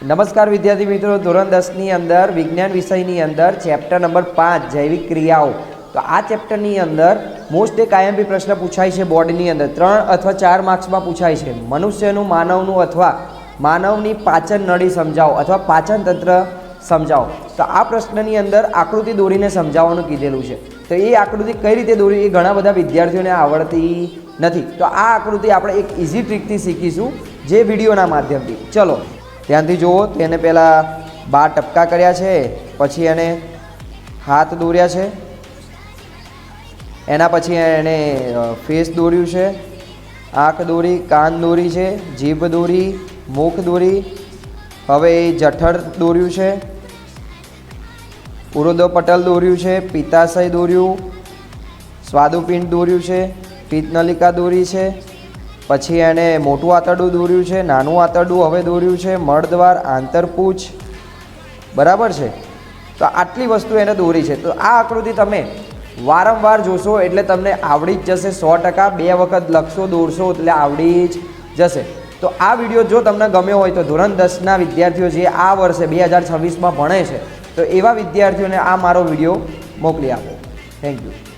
નમસ્કાર વિદ્યાર્થી મિત્રો, ધોરણ 10ની અંદર વિજ્ઞાન વિષયની અંદર ચેપ્ટર નંબર 5 જૈવિક ક્રિયાઓ. તો આ ચેપ્ટરની અંદર મોસ્ટ એક આઈએમપી પ્રશ્ન પૂછાય છે બોર્ડની અંદર 3 અથવા 4 માર્ક્સમાં પૂછાય છે. મનુષ્યનું માનવનું અથવા માનવની પાચન નળી સમજાવો અથવા પાચન તંત્ર સમજાવો. તો આ પ્રશ્નની અંદર આકૃતિ દોરીને સમજાવવાનું કીધેલું છે. તો એ આકૃતિ કઈ રીતે દોરી એ ઘણા બધા વિદ્યાર્થીઓને આવડતી નથી. તો આ આકૃતિ આપણે એક ઇઝી ટ્રીકથી શીખીશું જે વિડીયોના માધ્યમથી. ચલો ધ્યાનથી જુઓ. તેને પહેલાં 12 ટપકા કર્યા છે, પછી એને હાથ દોર્યા છે, એના પછી એને ફેસ દોર્યું છે, આંખ દોરી, કાન દોરી છે, જીભ દોરી, મુખ દોરી, હવે જઠર દોર્યું છે, ઉરોદપટલ દોર્યું છે, પિત્તાશય દોર્યું, સ્વાદુપિંડ દોર્યું છે, પિત્તનલિકા દોરી છે, પછી એને મોટું આંતરડું દોર્યું છે, નાનું આંતરડું હવે દોર્યું છે, મળદ્વાર, આંતરપૂછ. બરાબર છે. તો આટલી વસ્તુ એને દોરી છે. તો આ આકૃતિ તમે વારંવાર જોશો એટલે તમને આવડી જ જશે 100%. 2 વખત લખશો, દોરશો એટલે આવડી જ જશે. તો આ વિડીયો જો તમને ગમ્યો હોય તો ધોરણ 10ના વિદ્યાર્થીઓ જે આ વર્ષે 2026માં ભણે છે તો એવા વિદ્યાર્થીઓને આ મારો વિડીયો મોકલી આપો. Thank you.